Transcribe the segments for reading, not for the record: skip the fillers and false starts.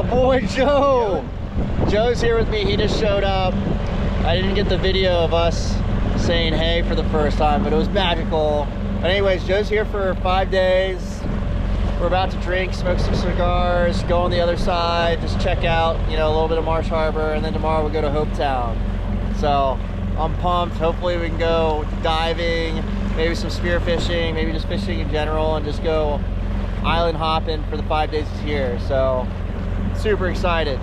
boy Joe. Joe's here with me. He just showed up. I didn't get the video of us saying hey for the first time, but it was magical. But anyways, Joe's here for 5 days. We're about to drink, smoke some cigars, go on the other side, just check out, you know, a little bit of Marsh Harbor, and then tomorrow we'll go to Hopetown. So I'm pumped. Hopefully we can go diving, maybe some spear fishing, maybe just fishing in general, and just go island hopping for the 5 days here. So super excited.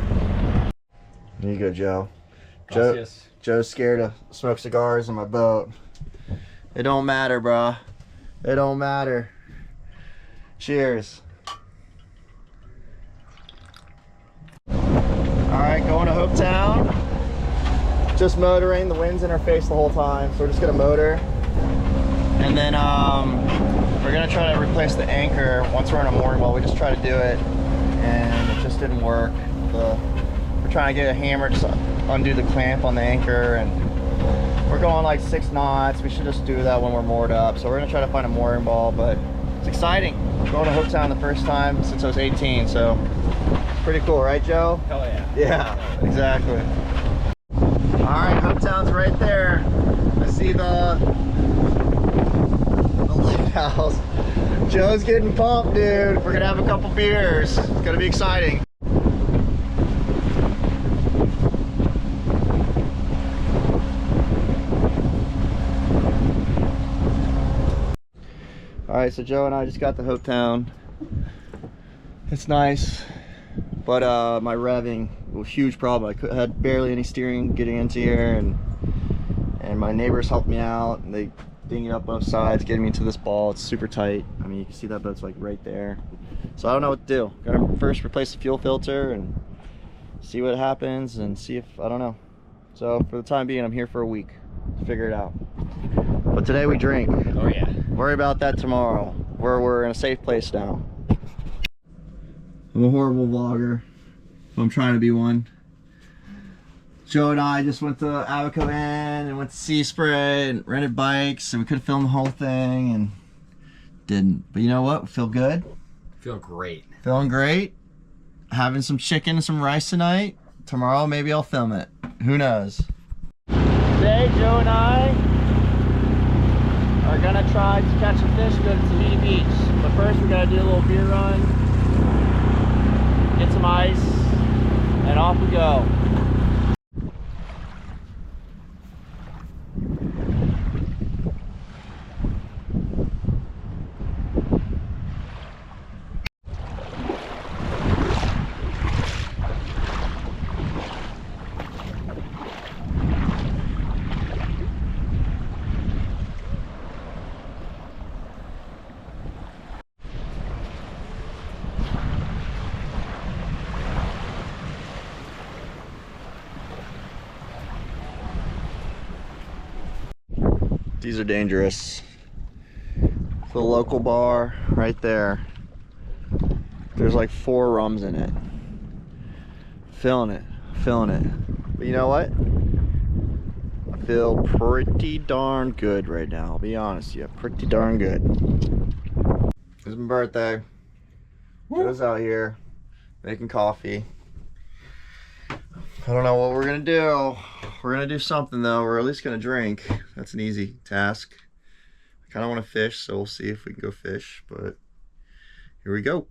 There you go, Joe. Joe's scared to smoke cigars in my boat. It don't matter, bruh. It don't matter. Cheers. Alright, going to Hopetown. Just motoring. The wind's in our face the whole time, so we're just gonna motor. And then we're gonna try to replace the anchor once we're on a mooring wall. We just tried to do it and it just didn't work. We're trying to get a hammer to undo the clamp on the anchor, and we're going like 6 knots. We should just do that when we're moored up. So we're gonna try to find a mooring ball, but it's exciting. Going to Hopetown the first time since I was 18, so pretty cool, right, Joe? Hell yeah. Yeah, exactly. All right, Hopetown's right there. I see the lighthouse. Joe's getting pumped, dude. We're gonna have a couple beers. It's gonna be exciting. All right, so Joe and I just got to Hopetown. It's nice, but my revving was a huge problem. I had barely any steering getting into here, and my neighbors helped me out, and they ding it up both sides, getting me to this ball. It's super tight. I mean, you can see that boat's like right there. So I don't know what to do. Gotta first replace the fuel filter and see what happens, and see if, I don't know. So for the time being, I'm here for a week to figure it out. But today we drink. Oh yeah. Worry about that tomorrow. We're in a safe place now. I'm a horrible vlogger, but I'm trying to be one. Joe and I just went to Abaco Inn and went to Sea Spray and rented bikes, and we could have filmed the whole thing and didn't. But you know what? We feel good. Feel great. Feeling great. Having some chicken and some rice tonight. Tomorrow maybe I'll film it. Who knows? Today Joe and I are gonna try to catch a fish, go to Tahiti Beach. But first we're gonna do a little beer run, get some ice, and off we go. These are dangerous. The local bar right there. There's like 4 rums in it. Feeling it, feeling it. But you know what? I feel pretty darn good right now. I'll be honest with you, pretty darn good. It's my birthday. Joe's out here making coffee. I don't know what we're gonna do. We're gonna do something though. We're at least gonna drink. That's an easy task. I kind of want to fish, so we'll see if we can go fish, but here we go.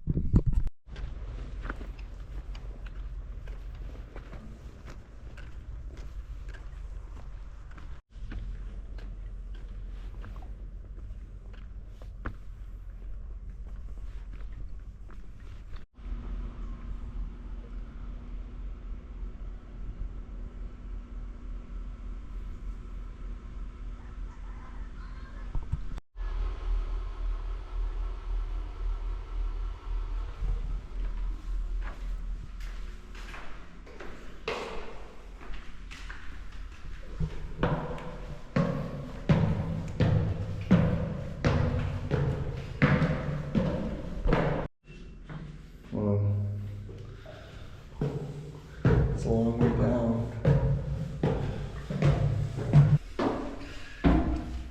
It's a long way down.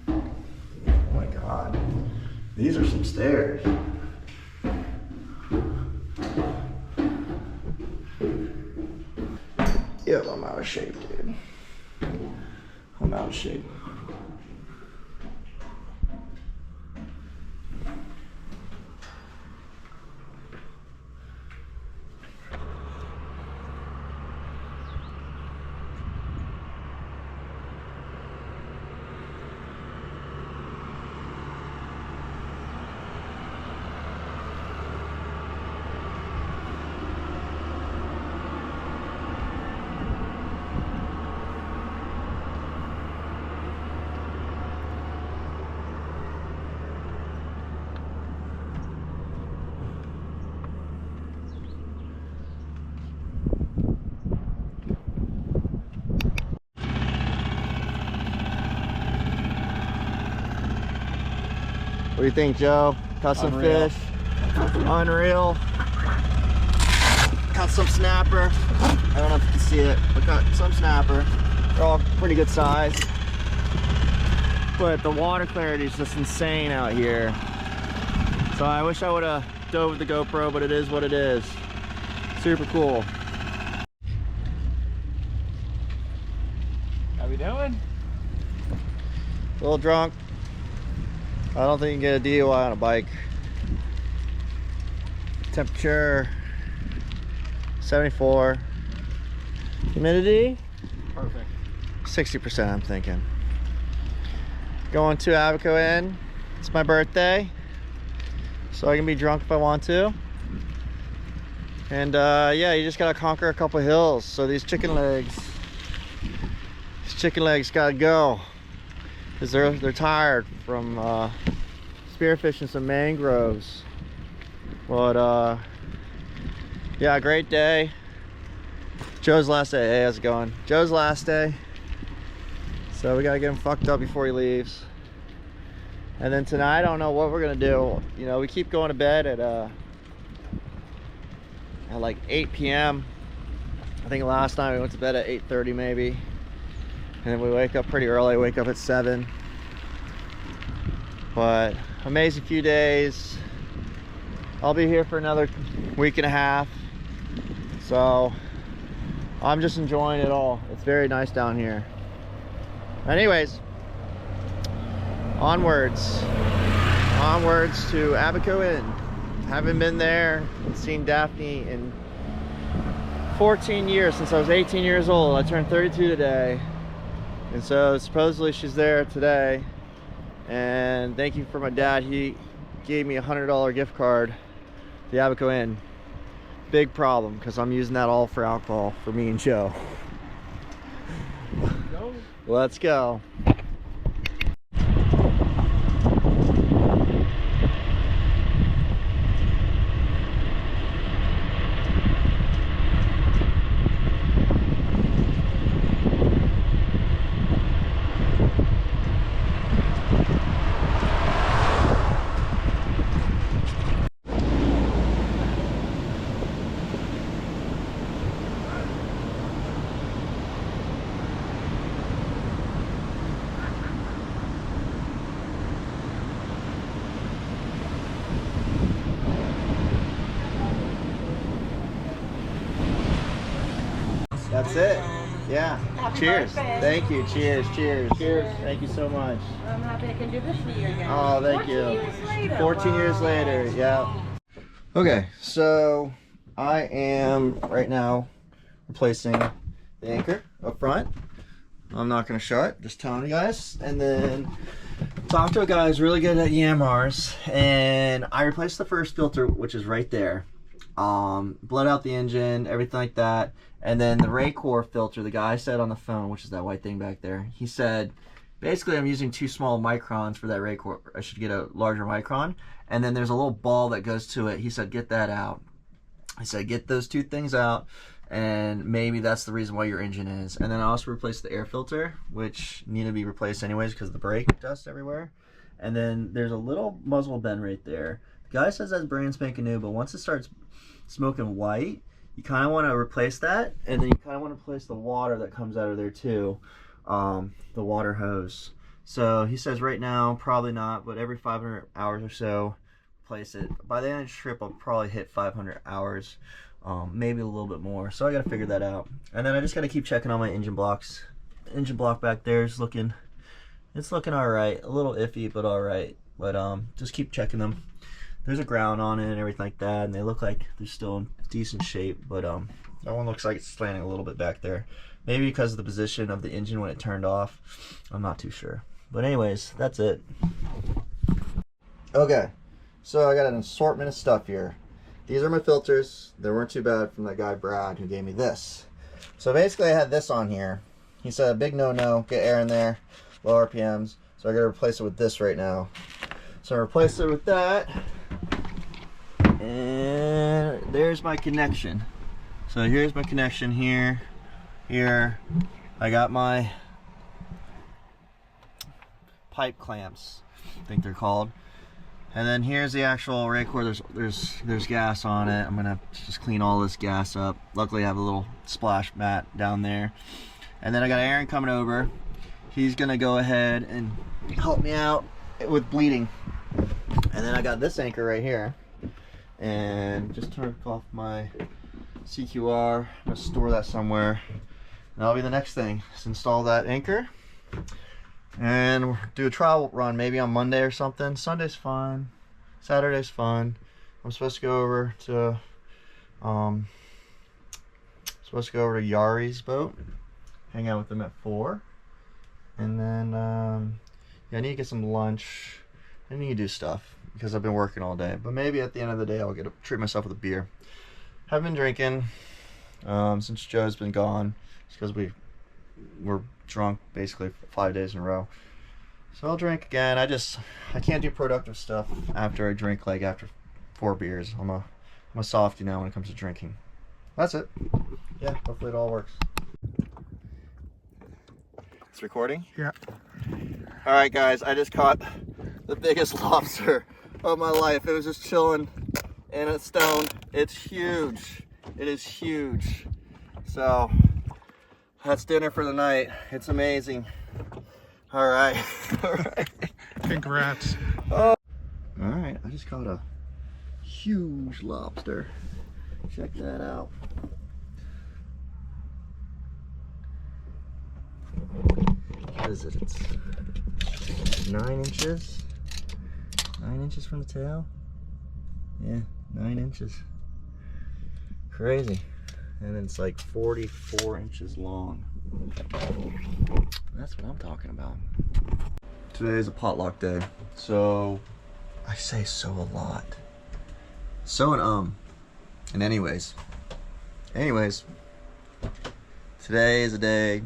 Oh my God. These are some stairs. because I'm out of shape, dude. I'm out of shape. What do you think, Joe? Caught some fish. Unreal. Caught some snapper. I don't know if you can see it, but caught some snapper. They're all pretty good size. But the water clarity is just insane out here. So I wish I would have dove with the GoPro, but it is what it is. Super cool. How we doing? A little drunk. I don't think you can get a DUI on a bike. Temperature 74. Humidity? Perfect. 60%, I'm thinking. Going to Abaco Inn. It's my birthday, so I can be drunk if I want to. And yeah, you just gotta conquer a couple hills. So these chicken legs gotta go, because they're tired from spearfishing some mangroves. But yeah, great day. Joe's last day. Hey, how's it going? Joe's last day, so we gotta get him fucked up before he leaves. And then tonight, I don't know what we're gonna do. You know, we keep going to bed at like 8 p.m. I think last night we went to bed at 8:30 maybe, and then we wake up pretty early. Wake up at 7. But amazing few days. I'll be here for another week and a half, so I'm just enjoying it all. It's very nice down here. Anyways, onwards to Abaco Inn. Haven't been there and seen Daphne in 14 years, since I was 18 years old. I turned 32 today, and so supposedly she's there today. And thank you for my dad. He gave me a $100 gift card to the Abaco Inn. Big problem, because I'm using that all for alcohol for me and Joe. Let's go. That's it. Yeah. Happy Cheers. birthday. Thank you. Cheers. Cheers. Cheers. Thank you so much. I'm happy I can do this for you again. Oh, thank you. 14 years later. 14 years later. Yeah. Okay, so I am right now replacing the anchor up front. I'm not going to show it, just telling you guys. And then talked to a guy who's really good at EMRs, and I replaced the first filter, which is right there. Bled out the engine, everything like that. And then the Raycor filter, the guy said on the phone, which is that white thing back there, he said, basically I'm using too small microns for that Raycor. I should get a larger micron. And then there's a little ball that goes to it. He said, get that out. I said, get those two things out, and maybe that's the reason why your engine is. And then I also replaced the air filter, which need to be replaced anyways because of the brake dust everywhere. And then there's a little muzzle bend right there. The guy says that's brand spanking new, but once it starts smoking white, you kind of want to replace that, and then you kind of want to replace the water that comes out of there too, the water hose. So he says right now probably not, but every 500 hours or so replace it. By the end of the trip, I'll probably hit 500 hours, maybe a little bit more. So I gotta figure that out. And then I just gotta keep checking on my engine blocks. Engine block back there is looking, it's looking all right. A little iffy, but all right. But just keep checking them. There's a ground on it and everything like that, and they look like they're still in decent shape. But that one looks like it's slanting a little bit back there. Maybe because of the position of the engine when it turned off. I'm not too sure. But anyways, that's it. Okay, so I got an assortment of stuff here. These are my filters. They weren't too bad from that guy Brad who gave me this. So basically I had this on here. He said a big no-no, get air in there, low RPMs. So I gotta replace it with this right now. So I replace it with that. And there's my connection. So here's my connection here. Here, I got my pipe clamps, I think they're called. And then here's the actual Raycor. There's gas on it. I'm gonna just clean all this gas up. Luckily I have a little splash mat down there. And then I got Aaron coming over. He's gonna go ahead and help me out with bleeding. And then I got this anchor right here. And just turned off my CQR. I'm gonna store that somewhere. That'll be the next thing. Just install that anchor and do a trial run maybe on Monday or something. Sunday's fine. Saturday's fun. I'm supposed to go over to Yari's boat, hang out with them at 4, and then yeah, I need to get some lunch. I need to do stuff because I've been working all day. But maybe at the end of the day I'll treat myself with a beer. Haven't been drinking since Joe's been gone. It's because we were drunk basically 5 days in a row. So I'll drink again. I can't do productive stuff after I drink, like after 4 beers. I'm a softie now when it comes to drinking. That's it. Yeah, hopefully it all works. It's recording? Yeah. Alright guys, I just caught the biggest lobster of my life. It was just chilling in a stone. It's huge. It is huge. So that's dinner for the night. It's amazing. All right. All right. Congrats. All right. I just caught a huge lobster. Check that out. What is it? It's 9 inches. 9 inches from the tail. Yeah, 9 inches. Crazy. And it's like 44 inches long. That's what I'm talking about. Today is a potluck day. So, I say so a lot. So and anyways. Today is a day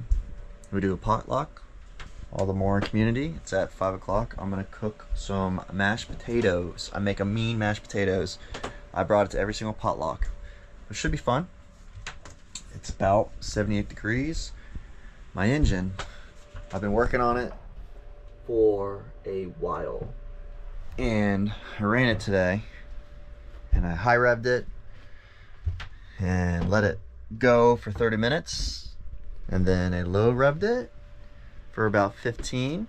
we do a potluck. All the Morin community. It's at 5 o'clock. I'm gonna cook some mashed potatoes. I make a mean mashed potatoes. I brought it to every single potluck. It should be fun. It's about 78 degrees. My engine, I've been working on it for a while. And I ran it today. And I high revved it. And let it go for 30 minutes. And then I low revved it for about 15.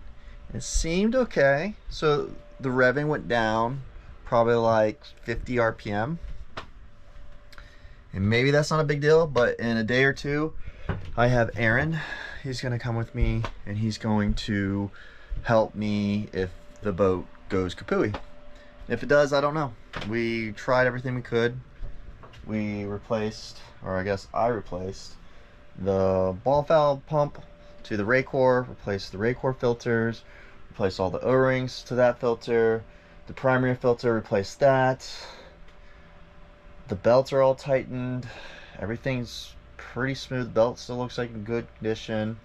It seemed okay. So the revving went down probably like 50 RPM. And maybe that's not a big deal, but in a day or two, I have Aaron. He's gonna come with me and he's going to help me if the boat goes kapooey. If it does, I don't know. We tried everything we could. We replaced, or I guess I replaced, the ball valve pump to the Raycor, replaced the Raycor filters, replaced all the O-rings to that filter, the primary filter, replaced that. The belts are all tightened. Everything's pretty smooth. The belt still looks like in good condition.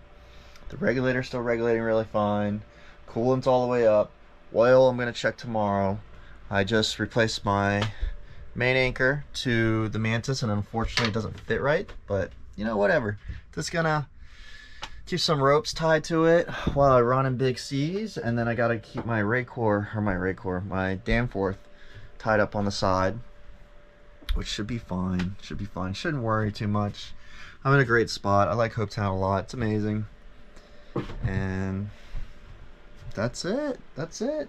The regulator's still regulating really fine. Coolant's all the way up. Oil I'm gonna check tomorrow. I just replaced my main anchor to the Mantis and unfortunately it doesn't fit right, but you know, whatever. Just gonna keep some ropes tied to it while I run in big seas, and then I gotta keep my my Danforth tied up on the side, which should be fine. Should be fine. Shouldn't worry too much. I'm in a great spot. I like Hopetown a lot. It's amazing. And that's it. That's it.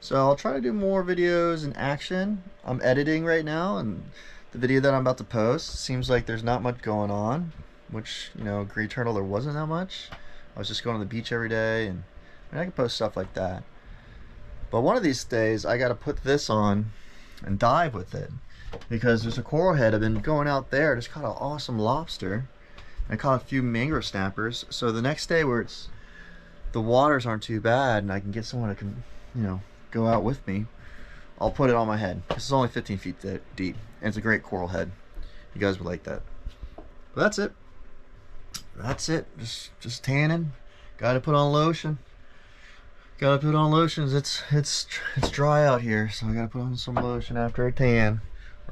So I'll try to do more videos in action. I'm editing right now, and the video that I'm about to post seems like there's not much going on, which, you know, Great Turtle, there wasn't that much. I was just going to the beach every day, and I mean, I can post stuff like that. But one of these days, I got to put this on and dive with it, because there's a coral head. I've been going out there, just caught an awesome lobster. I caught a few mangrove snappers. So the next day, where the waters aren't too bad, and I can get someone that can, you know, go out with me, I'll put it on my head. This is only 15 feet deep, and it's a great coral head. You guys would like that. But that's it. That's it. Just tanning. Gotta put on lotion. Gotta put on lotions. It's dry out here, so I gotta put on some lotion after a tan,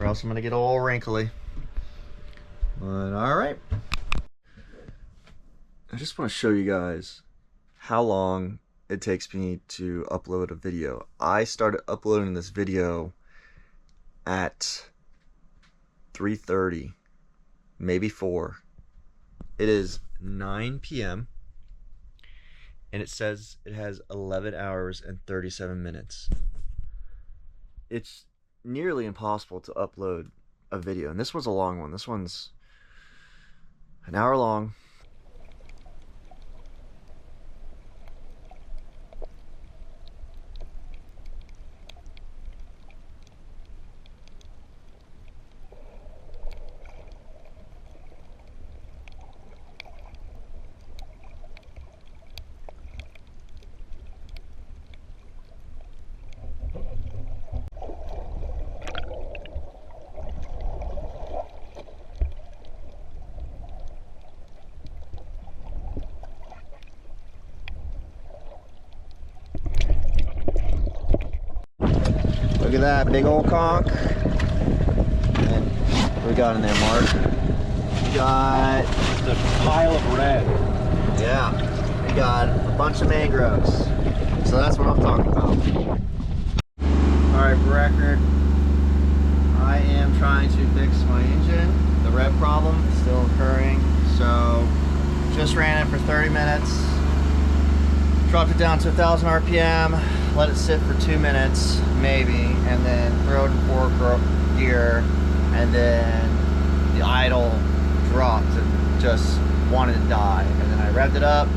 or else I'm gonna get all wrinkly. But all right. I just want to show you guys how long it takes me to upload a video. I started uploading this video at 3:30, maybe 4. It is 9 p.m. and it says it has 11 hours and 37 minutes. It's nearly impossible to upload a video, and this was a long one. This one's an hour long. Look at that big old conch. And what we got in there, Mark? We got the pile of red. Yeah, we got a bunch of mangroves. So that's what I'm talking about. Alright, for record, I am trying to fix my engine. The rev problem is still occurring. So just ran it for 30 minutes. Dropped it down to 1,000 RPM. Let it sit for 2 minutes, maybe, and then throw it in 4 gear, and then the idle dropped and just wanted to die. And then I revved it up,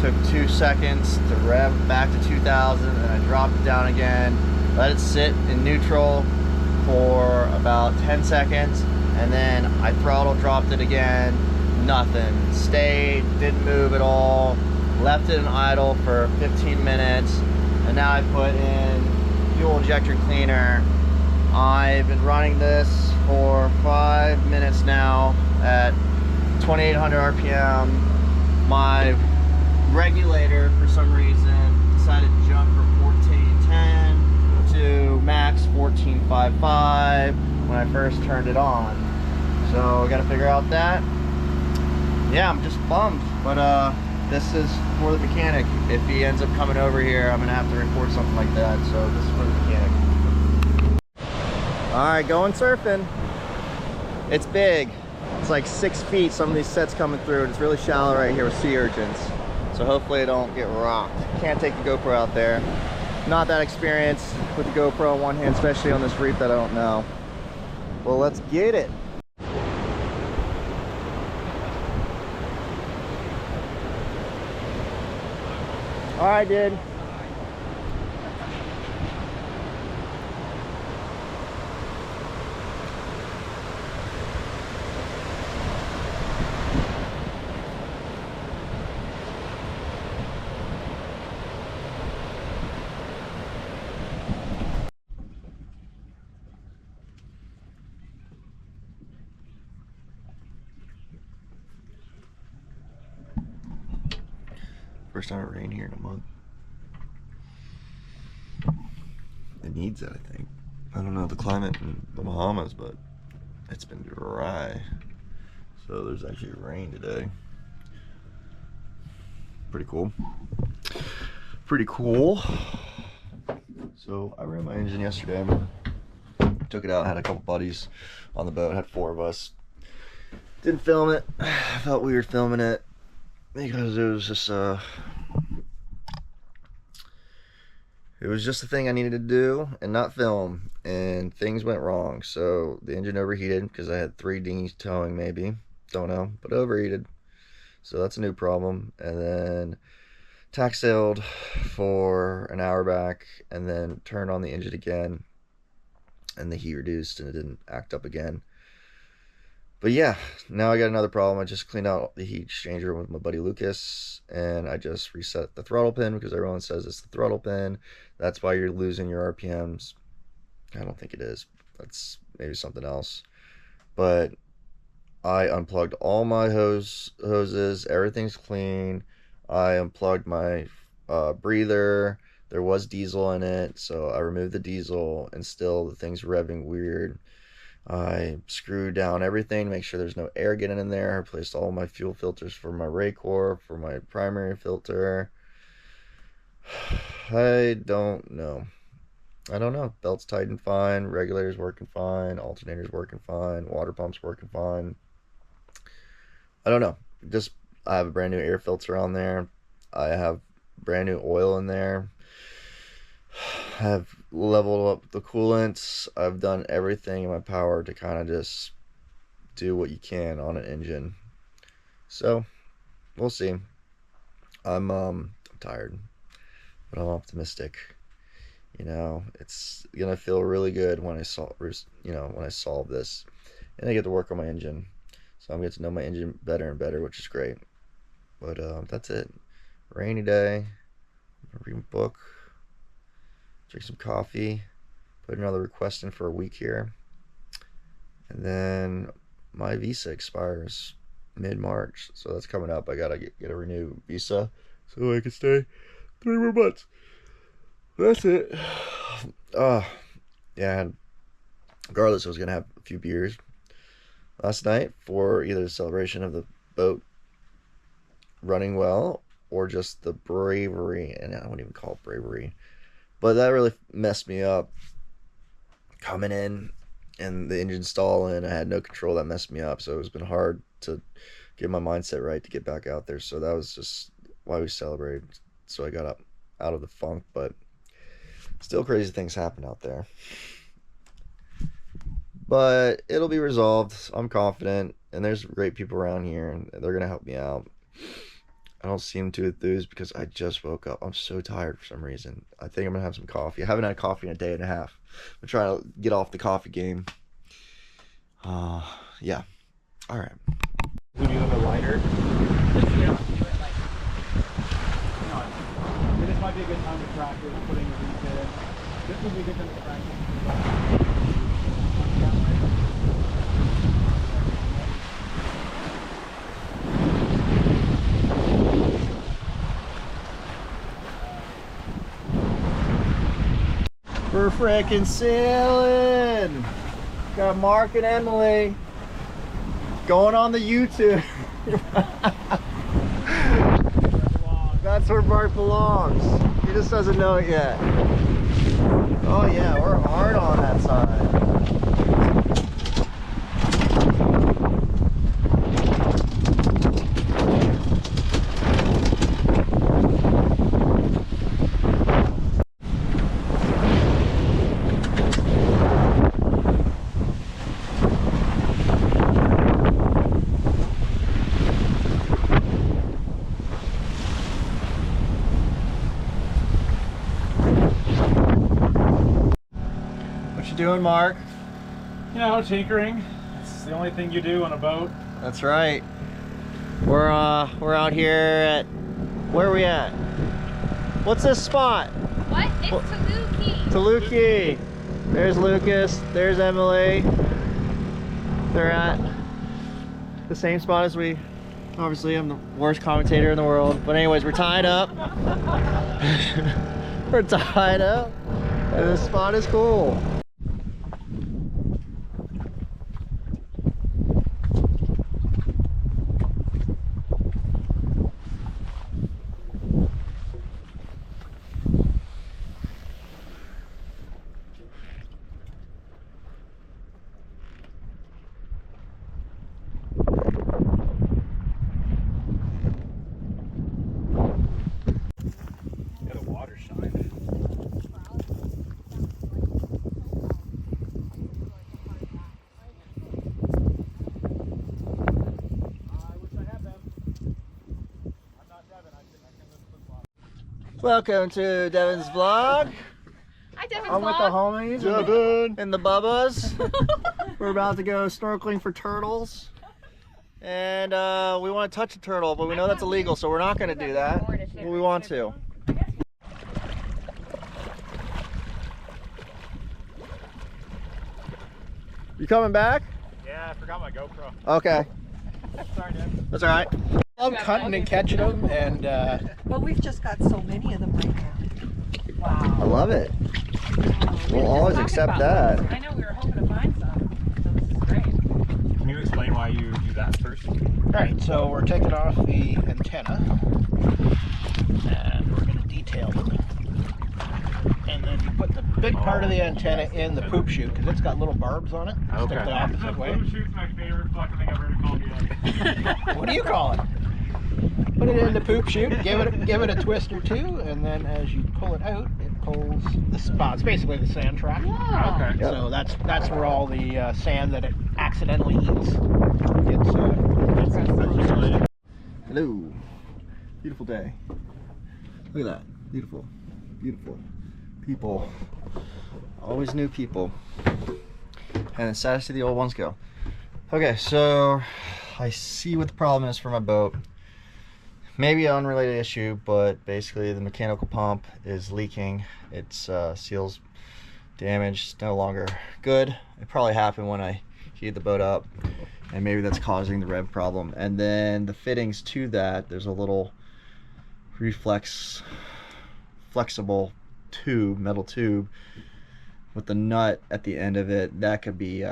took 2 seconds to rev back to 2,000, and then I dropped it down again, let it sit in neutral for about 10 seconds, and then I throttle dropped it again, nothing. Stayed, didn't move at all, left it in idle for 15 minutes, and now I put in fuel injector cleaner. I've been running this for 5 minutes now at 2,800 RPM. My regulator, for some reason, decided to jump from 1410 to max 1455 when I first turned it on. So I gotta figure out that. Yeah, I'm just bummed, but this is for the mechanic. If he ends up coming over here, I'm gonna have to record something like that. So this is for the mechanic. All right, going surfing. It's big. It's like 6 feet. Some of these sets coming through, and it's really shallow right here with sea urchins. So hopefully I don't get rocked. Can't take the GoPro out there. Not that experienced with the GoPro in one hand, especially on this reef that I don't know. Well, let's get it. All right, dude. First time it rained here in a month. It needs it, I think. I don't know the climate in the Bahamas, but it's been dry. So there's actually rain today. Pretty cool. Pretty cool. So I ran my engine yesterday. Took it out, had a couple buddies on the boat, had 4 of us. Didn't film it. Felt weird filming it because it was just it was just a thing I needed to do and not film, and things went wrong. So the engine overheated because I had 3 dinghies towing, maybe, don't know, but overheated. So that's a new problem. And then tack sailed for an hour back, and then turned on the engine again, and the heat reduced and it didn't act up again. But yeah, now I got another problem. I just cleaned out the heat exchanger with my buddy Lucas, and I just reset the throttle pin because everyone says it's the throttle pin. That's why you're losing your RPMs. I don't think it is. That's maybe something else. But I unplugged all my hoses. Everything's clean. I unplugged my breather. There was diesel in it, so I removed the diesel, and still the thing's revving weird. I screwed down everything to make sure there's no air getting in there. I replaced all my fuel filters for my Raycor, for my primary filter. I don't know. Belt's tightened fine, regulator's working fine, alternator's working fine, water pump's working fine. I don't know. I have a brand new air filter on there. I have brand new oil in there. I've leveled up the coolants. I've done everything in my power to kind of just do what you can on an engine. So we'll see. I'm tired, but I'm optimistic. It's gonna feel really good when I solve this, and I get to work on my engine. So I'm getting to know my engine better and better, which is great. But that's it. Rainy day. Read a book. Drink some coffee. Put another request in for a week here. And then my visa expires mid-March. So that's coming up. I gotta get a renewed visa so I can stay 3 more months. That's it. Yeah. Regardless, I was gonna have a few beers last night for either the celebration of the boat running well or just the bravery, and I wouldn't even call it bravery, but that really messed me up coming in and the engine stalling. I had no control. That messed me up, so it's been hard to get my mindset right to get back out there. So that was just why we celebrated, so I got up out of the funk. But still crazy things happen out there, but it'll be resolved. I'm confident, and there's great people around here, and they're gonna help me out. I don't seem too enthused because I just woke up. I'm so tired for some reason. I think I'm gonna have some coffee. I haven't had coffee in a day and a half. I'm trying to get off the coffee game. Yeah. All right. Would you have a lighter? This might be a good time to practice putting the beat in. This would be a good time to practice. We're frickin' sailing. Got Mark and Emily going on the YouTube. That's where Mark belongs. He just doesn't know it yet. Oh yeah, we're hard on that side. Doing, Mark? Tinkering. It's the only thing you do on a boat. That's right. We're out here at, where are we at? What's this spot? What? It's Taluki. Taluki. There's Lucas. There's Emily. They're at the same spot as we. Obviously, I'm the worst commentator in the world. But anyways, we're tied up. We're tied up. And this spot is cool. Got a water shine. Welcome to Devin's vlog. Hi, Devin's I'm with the vlog. homies. Devin and the Bubbas. We're about to go snorkeling for turtles. And we want to touch a turtle, but we know that's illegal, so we're not going to do that. But we want to. You coming back? Yeah, I forgot my GoPro. Okay. Sorry, Dad. That's all right. Love hunting and catching them, and Well, we've just got so many of them right now. I love it. We'll always accept that. I know we were hoping to find some, so this is great. Can you explain why you do that first? right, so we're taking off the antenna, and we're going to detail them. And then you put the big part of the antenna in the poop chute, because it's got little barbs on it. Stick the opposite way. Shoot's my favorite fucking thing I've heard it called yet. What do you call it? Put it in the poop chute, give it a twist or two, and then as you pull it out, it pulls the spot. It's basically the sand trap. Yeah. Okay. So that's where all the sand that it accidentally eats gets. Hello. Beautiful day. Look at that. Beautiful. Beautiful. People. Always new people. And it's sad to see the old ones go. Okay, so I see what the problem is for my boat. Maybe an unrelated issue, but basically the mechanical pump is leaking. Its seal's damaged, no longer good. It probably happened when I heated the boat up, and maybe that's causing the rev problem. And then the fittings to that, there's a little flexible tube, metal tube with the nut at the end of it. That could be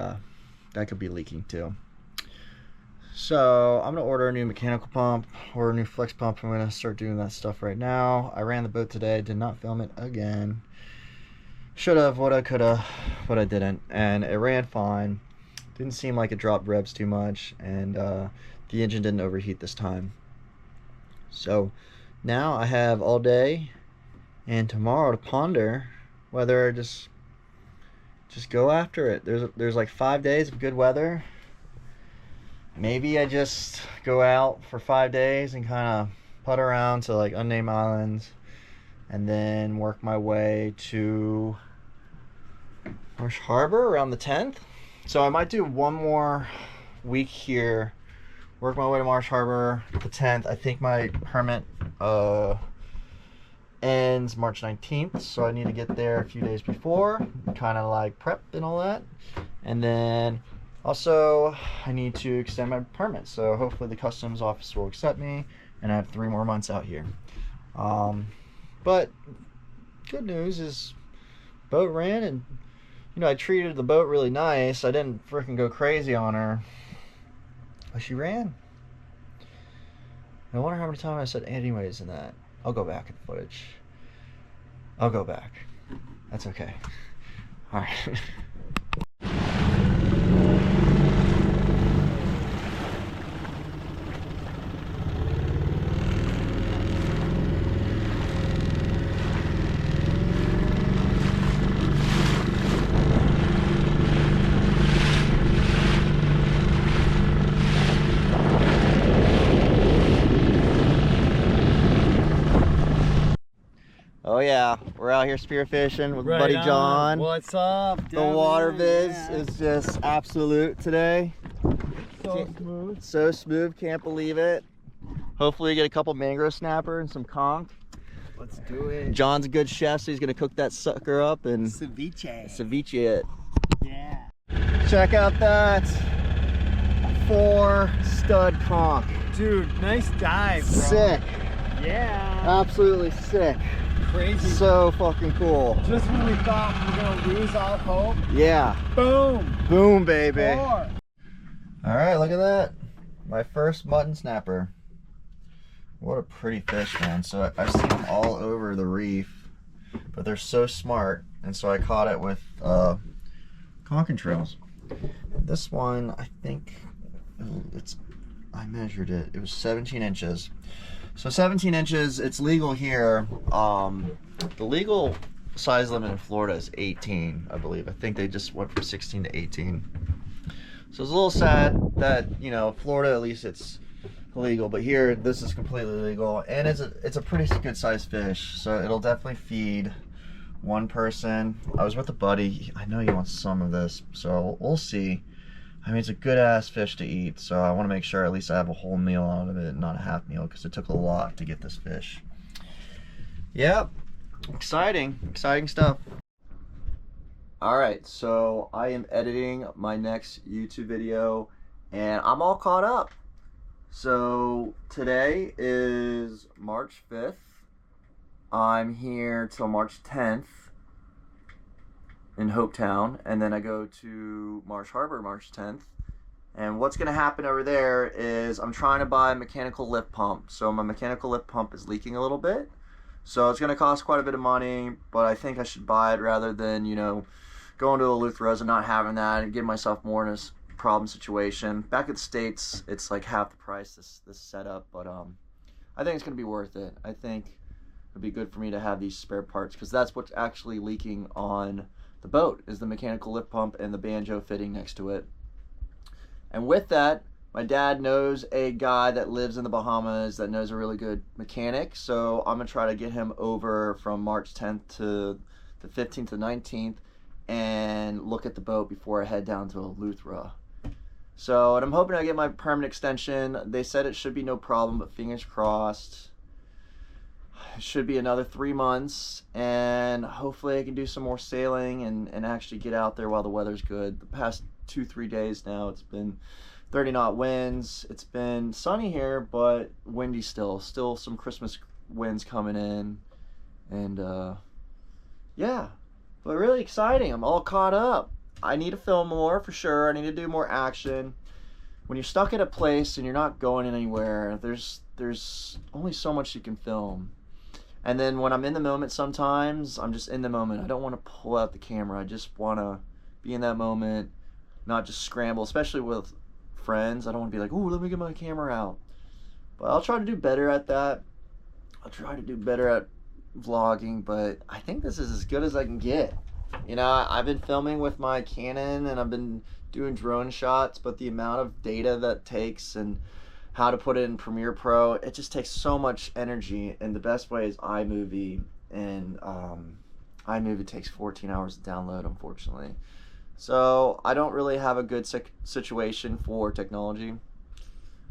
leaking too. So I'm gonna order a new mechanical pump or a new flex pump. I'm gonna start doing that stuff right now. I ran the boat today, did not film it again. Should have, woulda, coulda, but I didn't. And it ran fine. Didn't seem like it dropped revs too much, and the engine didn't overheat this time. So now I have all day and tomorrow to ponder whether I just go after it. There's like 5 days of good weather. Maybe I just go out for 5 days and kind of putt around to like unnamed islands, and then work my way to Marsh Harbor around the 10th. So I might do one more week here, work my way to Marsh Harbor the 10th. I think my permit ends March 19th, so I need to get there a few days before, kind of like prep and all that. And then also I need to extend my permit, so hopefully the customs office will accept me, and I have 3 more months out here. But good news is boat ran, and you know, I treated the boat really nice. I didn't freaking go crazy on her, but she ran. I wonder how many times I said anyways in that. I'll go back at the footage. I'll go back. That's okay. All right. Oh yeah, we're out here spearfishing with buddy John. What's up, The water viz is just absolute today. so smooth. So smooth, can't believe it. Hopefully we get a couple mangrove snapper and some conch. Let's do it. John's a good chef, so he's gonna cook that sucker up and Ceviche. ceviche it. Yeah. Check out that 4 stud conch. Dude, nice dive, bro. Sick, Yeah. absolutely sick. Crazy. So fucking cool. Just when we thought we were gonna lose all hope, Yeah, boom. boom baby. 4. All right, look at that. My first mutton snapper. What a pretty fish, man. So I've seen them all over the reef, but they're so smart. And so I caught it with conch trails. This one, I think I measured it. It was 17 inches. So 17 inches, it's legal here. The legal size limit in Florida is 18, I believe. I think they just went from 16 to 18. So it's a little sad that, you know, Florida, at least it's illegal, but here this is completely legal, and it's a pretty good sized fish, so it'll definitely feed one person. I was with a buddy. I know he wants some of this, so we'll see. I mean, it's a good ass fish to eat, so I want to make sure at least I have a whole meal out of it, not a half meal, because it took a lot to get this fish. Yep, exciting stuff. All right, so I am editing my next YouTube video, and I'm all caught up. So today is March 5th. I'm here till March 10th in Hopetown, and then I go to Marsh Harbor March 10th. And what's going to happen over there is I'm trying to buy a mechanical lift pump. So my mechanical lift pump is leaking a little bit. So it's going to cost quite a bit of money, but I think I should buy it rather than, you know, going to a Luthera's and not having that and getting myself more in a problem situation. Back at the States, it's like half the price, this setup, but I think it's going to be worth it. I think it'd be good for me to have these spare parts, because that's what's actually leaking on the boat, is the mechanical lift pump and the banjo fitting next to it. And with that, my dad knows a guy that lives in the Bahamas that knows a really good mechanic, so I'm going to try to get him over from March 10th to the 15th to 19th and look at the boat before I head down to Eleuthera. So, and I'm hoping I get my permanent extension. They said it should be no problem, but fingers crossed. It should be another 3 months, and hopefully I can do some more sailing and actually get out there while the weather's good. The past 2-3 days now, it's been 30 knot winds. It's been sunny here, but windy still some Christmas winds coming in, and yeah, but really exciting. I'm all caught up. I need to film more for sure. I need to do more action. When you're stuck at a place and you're not going anywhere, there's only so much you can film. And then when I'm in the moment, sometimes I'm just in the moment. I don't want to pull out the camera. I just want to be in that moment, not just scramble, especially with friends. I don't want to be like, ooh, let me get my camera out. But I'll try to do better at that. I'll try to do better at vlogging, but I think this is as good as I can get. You know, I've been filming with my Canon and I've been doing drone shots, but the amount of data that takes and how to put it in Premiere Pro, it just takes so much energy, and the best way is iMovie, and iMovie takes 14 hours to download, unfortunately. So I don't really have a good situation for technology.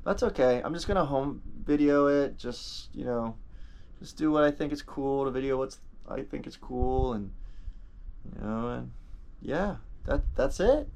That's okay. I'm just gonna home video it, just, you know, just do what I think is cool, to video what I think is cool, and you know, and yeah, that's it.